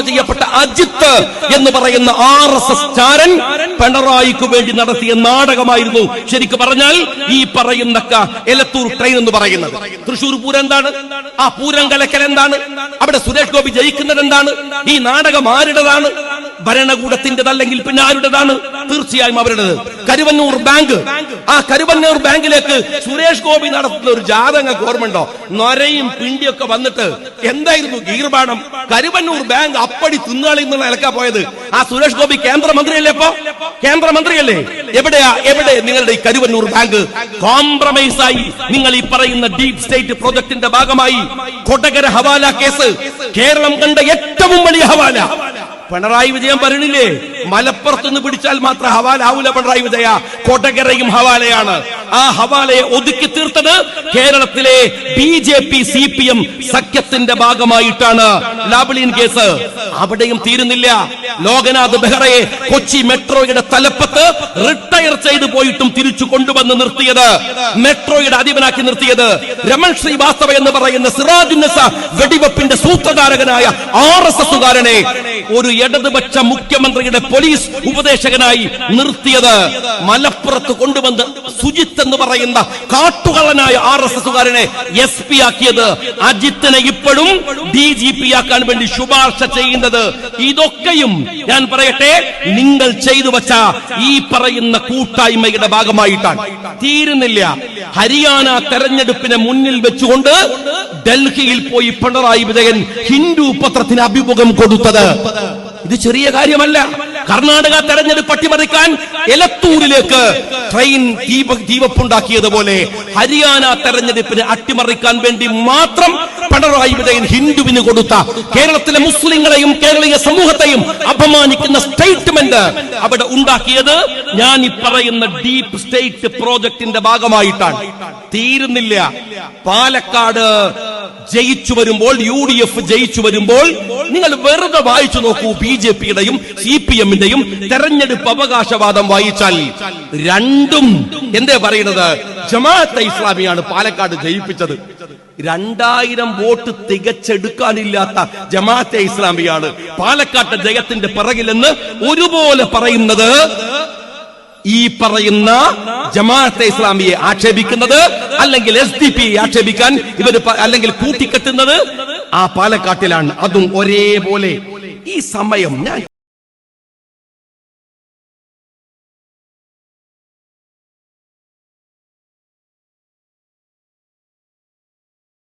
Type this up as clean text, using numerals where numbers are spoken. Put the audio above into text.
ചെയ്യപ്പെട്ട അജിത്ത് എന്ന് പറയുന്ന RSS ചാരൻ പിണറായിക്ക് വേണ്ടി നടത്തിയ നാടകമായിരുന്നു ശരിക്കും പറഞ്ഞാൽ ഈ പറയുന്ന എലത്തൂർ ട്രെയിൻ എന്ന് പറയുന്നത്. തൃശൂർ പൂരം എന്താണ്? ആ പൂരം കലക്കൽ എന്താണ്? അവിടെ സുരേഷ് ഗോപി ജയിക്കുന്നത് എന്താണ്? ഈ നാടകം ആരുടേതാണ്? ഭരണകൂടത്തിൻ്റെതല്ലെങ്കിൽ പിന്നെ ആരുടേതാണ്? തീർച്ചയായും അവരുടേത്. കരുവന്നൂർ ബാങ്ക്, ആ കരുവന്നൂർ ബാങ്കിലേക്ക് സുരേഷ് ഗോപി നടത്തുന്ന ഒരു ജാഥങ്ങൾക്ക് ഓർമ്മയുണ്ടോ? നൊരയും പിണ്ടിയൊക്കെ വന്നിട്ട് എന്തായിരുന്നു ഗീർബാണം? കരുവന്നൂർ ബാങ്ക് അപ്പടി തിന്നാളി എന്നുള്ള നിലക്കാ പോയത്. ആ സുരേഷ് ഗോപി കേന്ദ്രമന്ത്രിയല്ലേ? ഇപ്പോ കേന്ദ്രമന്ത്രിയല്ലേ? എവിടെ നിങ്ങളുടെ ഈ കരുവന്നൂർ ബാങ്ക്? കോംപ്രമൈസ് ആയി നിങ്ങൾ ഈ പറയുന്ന ഡീപ് സ്റ്റേറ്റ് പ്രോജക്ടിന്റെ ഭാഗമായി കൊടകര ഹവാല കേസ്, കേരളം കണ്ട ഏറ്റവും വലിയ ഹവാല. പിണറായി വിജയൻ പറഞ്ഞില്ലേ, മലപ്പുറത്തുനിന്ന് പിടിച്ചാൽ മാത്രം ഹവാല ആവൂല പിണറായി വിജയ, കൊടകരയും ഹവാലയാണ്. ആ ഹവാലയെ ഒതുക്കി തീർത്തത് കേരളത്തിലെ BJP CPM സഖ്യത്തിന്റെ ഭാഗമായിട്ടാണ്. ലാവ്ലിൻ കേസ് അവിടെയും തീരുന്നില്ല. ലോകനാഥ് ബെഹ്റയെ കൊച്ചി മെട്രോയുടെ തലപ്പത്ത് റിട്ടയർ ചെയ്തു പോയിട്ടും തിരിച്ചു കൊണ്ടുവന്ന് നിർത്തിയത്, മെട്രോയുടെ അധിപനാക്കി നിർത്തിയത് രമൺ ശ്രീവാസ്തവ എന്ന് പറയുന്ന സിറാജുന്നസ വെടിവെപ്പിന്റെ സൂത്രധാരകനായ RSSകാരനെ ഒരു ഇടതുപക്ഷ മുഖ്യമന്ത്രിയുടെ പോലീസ് ഉപദേശകനായി നിർത്തിയത്. മലപ്പുറത്ത് കൊണ്ടുവന്ന് സുജിത്ത് എന്ന് പറയുന്ന കാട്ടുകള്ളനായ RSSകാരനെ SP ആക്കിയത്. അജിത്തിനെ ഇപ്പോഴും DGP ആക്കാൻ വേണ്ടി ശുപാർശ ചെയ്യുന്നത്. ഇതൊക്കെയും ഞാൻ പറയട്ടെ, നിങ്ങൾ ചെയ്തു വച്ച ഈ പറയുന്ന കൂട്ടായ്മയുടെ ഭാഗമായിട്ടാണ്. തീരുന്നില്ല. ഹരിയാന തെരഞ്ഞെടുപ്പിനെ മുന്നിൽ വെച്ചുകൊണ്ട് ഡൽഹിയിൽ പോയി പിണറായി വിജയൻ ഹിന്ദു പത്രത്തിന് അഭിമുഖം കൊടുത്തത് ഇത് ചെറിയ കാര്യമല്ല. കർണാടക തെരഞ്ഞെടുപ്പ് അട്ടിമറിക്കാൻ എലത്തൂരിലേക്ക് ട്രെയിൻ തീവപ്പുണ്ടാക്കിയതുപോലെ ഹരിയാന തെരഞ്ഞെടുപ്പിനെ അട്ടിമറിക്കാൻ വേണ്ടി മാത്രം പിണറായി വിജയൻ ഹിന്ദുവിന് കൊടുത്ത, കേരളത്തിലെ മുസ്ലിങ്ങളെയും കേരളീയ സമൂഹത്തെയും അപമാനിക്കുന്ന സ്റ്റേറ്റ്മെന്റ് അവിടെ ഉണ്ടാക്കിയത് ഞാൻ ഈ പറയുന്ന ഡീപ് സ്റ്റേറ്റ് പ്രോജക്ടിന്റെ ഭാഗമായിട്ടാണ്. തീരുന്നില്ല. പാലക്കാട് ജയിച്ചു വരുമ്പോൾ, UDF ജയിച്ചു വരുമ്പോൾ നിങ്ങൾ വെറുതെ വായിച്ചു നോക്കൂ. BJPയുടെയും CPMന്റെയും തെരഞ്ഞെടുപ്പ് അവകാശവാദം വായിച്ചാൽ രണ്ടും എന്തേ പറയുന്നത്? ജമാഅത്തെ ഇസ്ലാമിയാണ് പാലക്കാട് ജയിപ്പിച്ചത്. 2000 വോട്ട് തികച്ചെടുക്കാനില്ലാത്ത ജമാഅത്തെ ഇസ്ലാമിയാണ് പാലക്കാട്ടെ ജയത്തിന്റെ പിറകിലെന്ന് ഒരുപോലെ പറയുന്നത്. ഈ പറയുന്ന ജമാഅത്തെ ഇസ്ലാമിയെ ആക്ഷേപിക്കുന്നത്, അല്ലെങ്കിൽ SDP ആക്ഷേപിക്കാൻ ഇവർ അല്ലെങ്കിൽ കൂട്ടിക്കെട്ടുന്നത് ആ പാലക്കാട്ടിലാണ്. അതും ഒരേപോലെ. ഈ സമയം ഞാൻ